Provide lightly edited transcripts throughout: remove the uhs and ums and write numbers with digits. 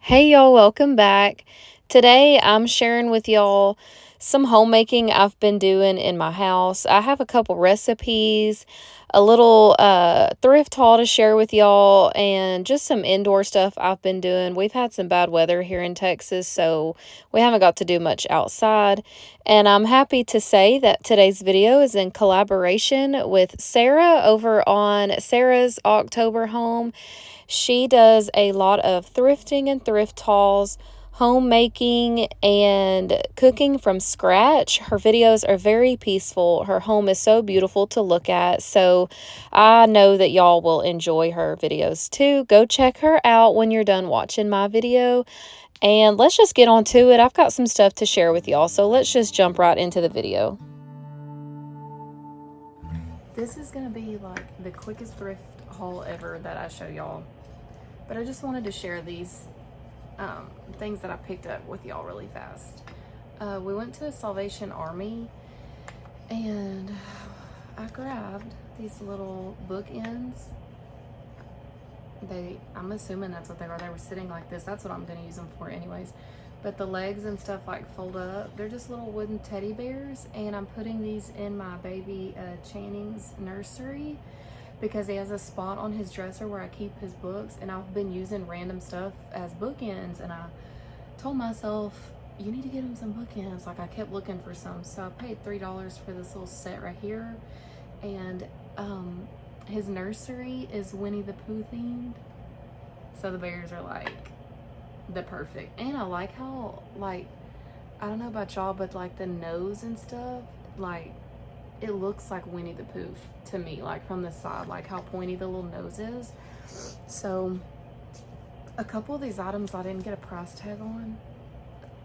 Hey y'all, welcome back. Today I'm sharing with y'all some homemaking I've been doing in my house. I have a couple recipes, a little thrift haul to share with y'all, and just some indoor stuff I've been doing. We've had some bad weather here in Texas, so we haven't got to do much outside. And I'm happy to say that today's video is in collaboration with Sarah over on Sarah's October Home. She does a lot of thrifting and thrift hauls, homemaking, and cooking from scratch. Her videos are very peaceful. Her home is so beautiful to look at. So I know that y'all will enjoy her videos too. Go check her out when you're done watching my video. And let's just get on to it. I've got some stuff to share with y'all. So let's just jump right into the video. This is going to be like the quickest thrift haul ever that I show y'all. But I just wanted to share these things that I picked up with y'all really fast. We went to the Salvation Army and I grabbed these little bookends. I'm assuming that's what they were. They were sitting like this. That's what I'm going to use them for anyways. But the legs and stuff like fold up. They're just little wooden teddy bears, and I'm putting these in my baby Channing's nursery because he has a spot on his dresser where I keep his books, and I've been using random stuff as bookends, and I told myself, you need to get him some bookends. Like, I kept looking for some, so I paid $3 for this little set right here. And his nursery is Winnie the Pooh themed, so the bears are like the perfect. And I like how, like, I don't know about y'all, but like the nose and stuff, like it looks like Winnie the Pooh to me, like from the side, like how pointy the little nose is. So a couple of these items I didn't get a price tag on,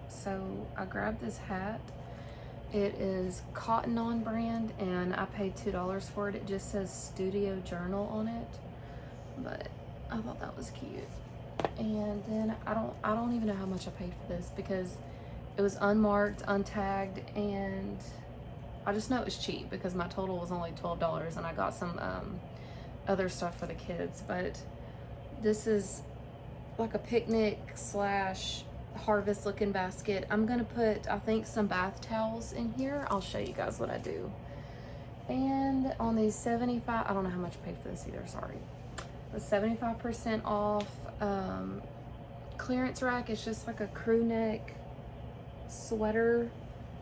so I grabbed this hat. It is Cotton On brand, and I paid $2 for it. It just says Studio Journal on it, but I thought that was cute. And then I don't even know how much I paid for this because it was unmarked, untagged, and I just know it was cheap because my total was only $12, and I got some other stuff for the kids. But this is like a picnic slash harvest looking basket. I'm gonna put, I think, some bath towels in here. I'll show you guys what I do. And on these 75, I don't know how much I paid for this either, sorry. The 75% off clearance rack. It's just like a crew neck sweater.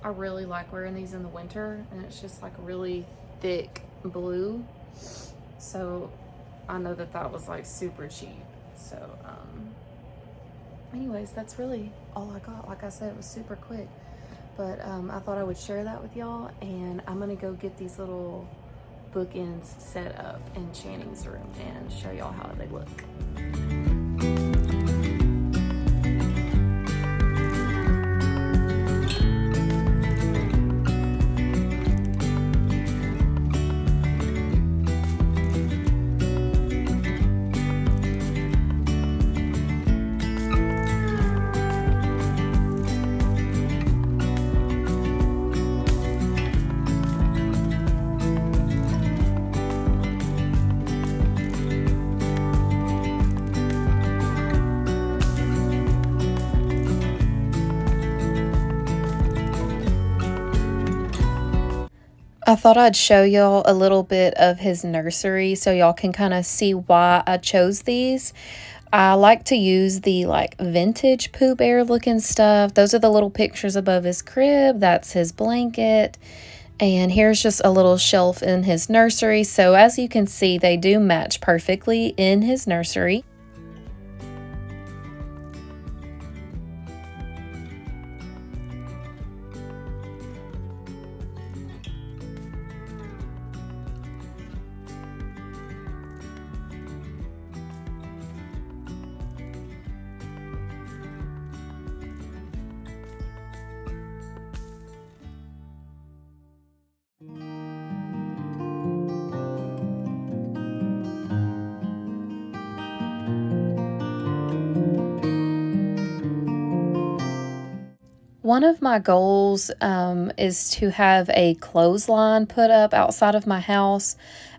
I really like wearing these in the winter, and it's just like really thick blue. So I know that that was like super cheap. So anyways, that's really all I got. Like I said, it was super quick, but I thought I would share that with y'all. And I'm gonna go get these little bookends set up in Channing's room and show y'all how they look. I thought I'd show y'all a little bit of his nursery so y'all can kind of see why I chose these. I like to use the like vintage Pooh Bear looking stuff. Those are the little pictures above his crib. That's his blanket. And here's just a little shelf in his nursery. So as you can see, they do match perfectly in his nursery. One of my goals is to have a clothesline put up outside of my house.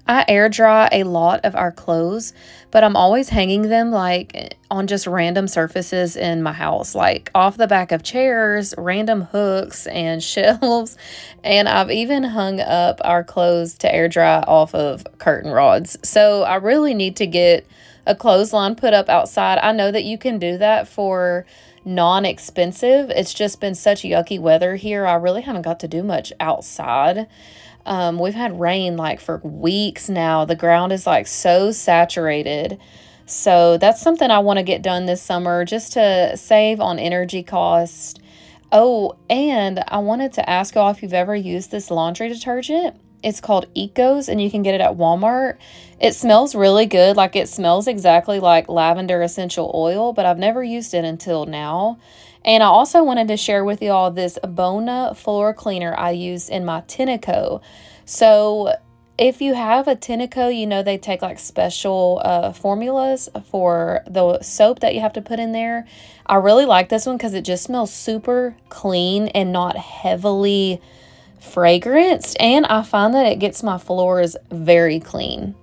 I air dry a lot of our clothes, but I'm always hanging them like on just random surfaces in my house, like off the back of chairs, random hooks and shelves. And I've even hung up our clothes to air dry off of curtain rods. So I really need to get a clothesline put up outside. I know that you can do that for non-expensive. It's just been such yucky weather here. I really haven't got to do much outside. We've had rain like for weeks now. The ground is like so saturated. So that's something I want to get done this summer just to save on energy cost. Oh, and I wanted to ask y'all if you've ever used this laundry detergent. It's called Ecos and you can get it at Walmart. It smells really good. Like it smells exactly like lavender essential oil, but I've never used it until now. And I also wanted to share with y'all this Bona floor cleaner I use in my Tinico. So if you have a Tinico, you know they take like special formulas for the soap that you have to put in there. I really like this one because it just smells super clean and not heavily fragranced. And I find that it gets my floors very clean.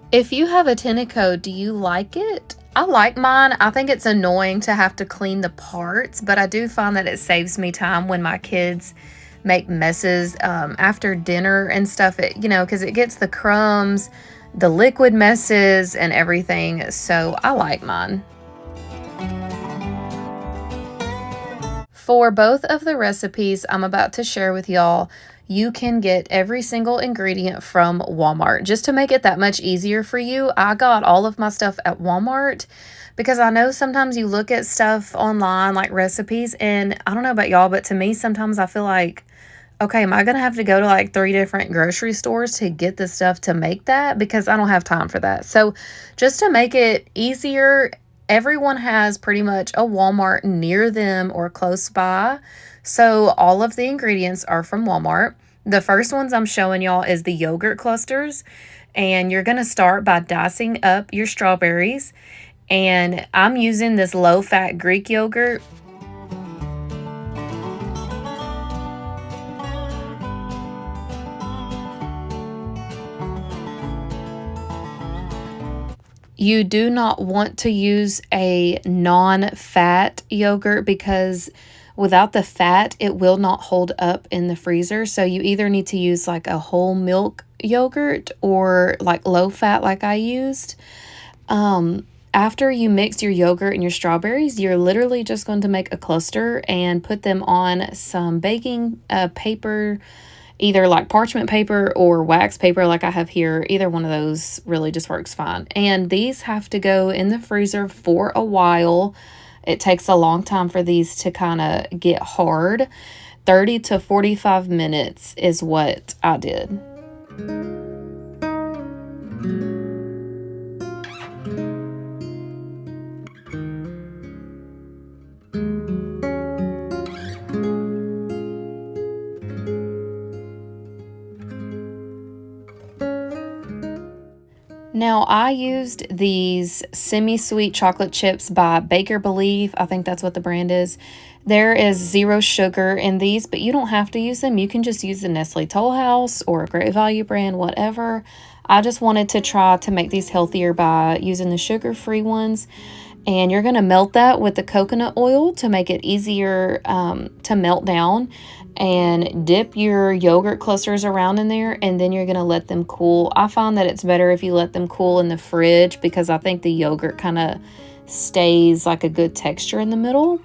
If you have a Tinico, do you like it? I like mine. I think it's annoying to have to clean the parts, but I do find that it saves me time when my kids make messes after dinner and stuff, because it gets the crumbs, the liquid messes, and everything. So I like mine. For both of the recipes I'm about to share with y'all, you can get every single ingredient from Walmart. Just to make it that much easier for you, I got all of my stuff at Walmart because I know sometimes you look at stuff online, like recipes, and I don't know about y'all, but to me, sometimes I feel like, okay, am I going to have to go to like 3 different grocery stores to get the stuff to make that? Because I don't have time for that. So just to make it easier, everyone has pretty much a Walmart near them or close by. So all of the ingredients are from Walmart. The first ones I'm showing y'all is the yogurt clusters. And you're going to start by dicing up your strawberries. And I'm using this low-fat Greek yogurt. You do not want to use a non-fat yogurt because without the fat, it will not hold up in the freezer. So you either need to use like a whole milk yogurt or like low fat like I used. After you mix your yogurt and your strawberries, you're literally just going to make a cluster and put them on some baking paper, either like parchment paper or wax paper like I have here. Either one of those really just works fine. And these have to go in the freezer for a while. It takes a long time for these to kind of get hard. 30 to 45 minutes is what I did. Now, I used these semi-sweet chocolate chips by Baker Believe. I think that's what the brand is. There is 0 sugar in these, but you don't have to use them. You can just use the Nestle Toll House or a Great Value brand, whatever. I just wanted to try to make these healthier by using the sugar-free ones. And you're going to melt that with the coconut oil to make it easier to melt down. And dip your yogurt clusters around in there, and then you're going to let them cool. I find that it's better if you let them cool in the fridge because I think the yogurt kind of stays like a good texture in the middle.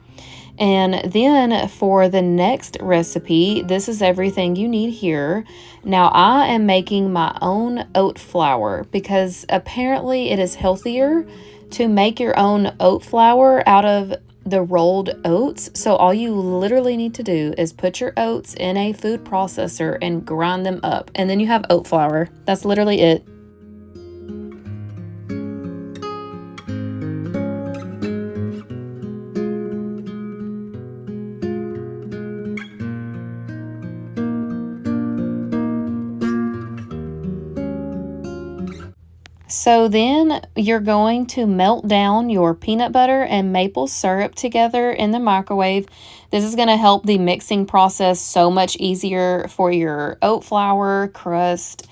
And then for the next recipe, this is everything you need here. Now, I am making my own oat flour because apparently it is healthier to make your own oat flour out of the rolled oats. So all you literally need to do is put your oats in a food processor and grind them up, and then you have oat flour. That's literally it. So then you're going to melt down your peanut butter and maple syrup together in the microwave. This is going to help the mixing process so much easier for your oat flour crust.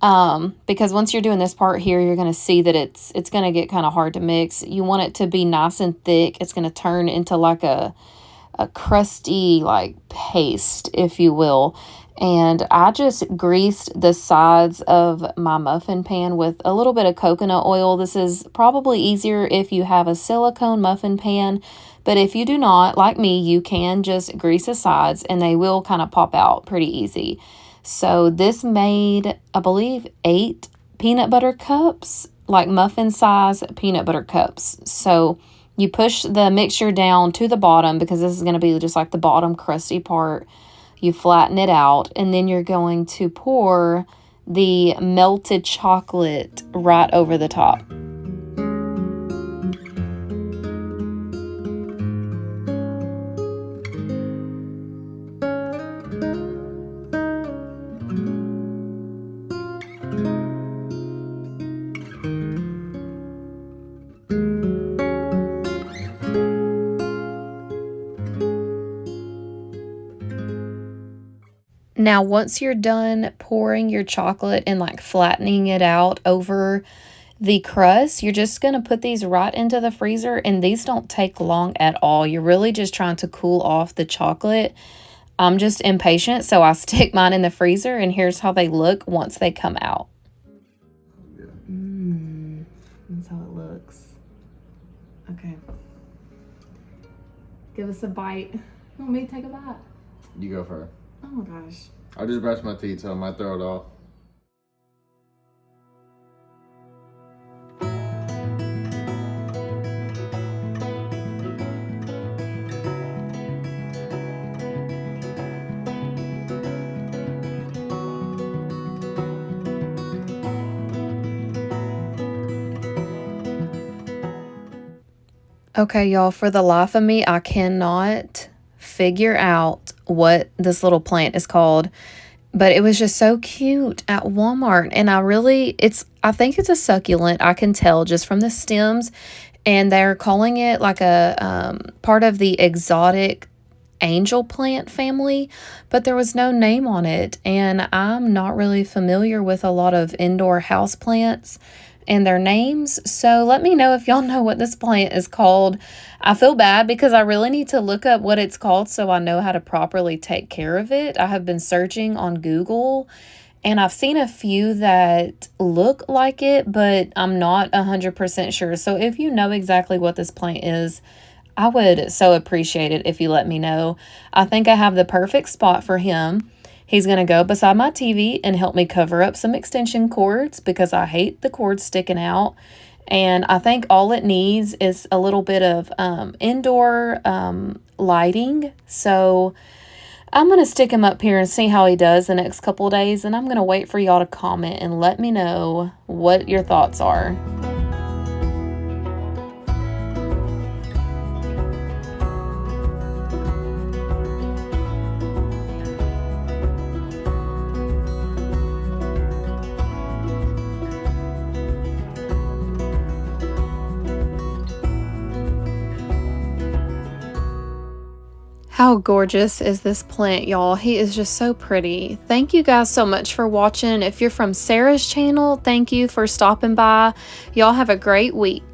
Because once you're doing this part here, you're going to see that it's going to get kind of hard to mix. You want it to be nice and thick. It's going to turn into like a crusty like paste, if you will. And I just greased the sides of my muffin pan with a little bit of coconut oil. This is probably easier if you have a silicone muffin pan, but if you do not, like me, you can just grease the sides and they will kind of pop out pretty easy. So this made, I believe, 8 peanut butter cups, like muffin size peanut butter cups. So you push the mixture down to the bottom because this is going to be just like the bottom crusty part. You flatten it out, and then you're going to pour the melted chocolate right over the top. Now, once you're done pouring your chocolate and like flattening it out over the crust, you're just going to put these right into the freezer, and these don't take long at all. You're really just trying to cool off the chocolate. I'm just impatient, so I stick mine in the freezer, and here's how they look once they come out. That's how it looks. Okay. Give us a bite. You want me to take a bite? You go first. Oh my gosh. I just brushed my teeth, so I might throw it off. Okay, y'all, for the life of me, I cannot figure out what this little plant is called, but it was just so cute at Walmart. And I think it's a succulent. I can tell just from the stems, and they're calling it like a part of the exotic angel plant family, but there was no name on it. And I'm not really familiar with a lot of indoor house plants and their names. So let me know if y'all know what this plant is called. I feel bad because I really need to look up what it's called so I know how to properly take care of it. I have been searching on Google and I've seen a few that look like it, but I'm not 100% sure. So if you know exactly what this plant is, I would so appreciate it if you let me know. I think I have the perfect spot for him. He's going to go beside my TV and help me cover up some extension cords because I hate the cords sticking out. And I think all it needs is a little bit of indoor lighting. So I'm going to stick him up here and see how he does the next couple of days. And I'm going to wait for y'all to comment and let me know what your thoughts are. How gorgeous is this plant, y'all? He is just so pretty. Thank you guys so much for watching. If you're from Sarah's channel, thank you for stopping by. Y'all have a great week.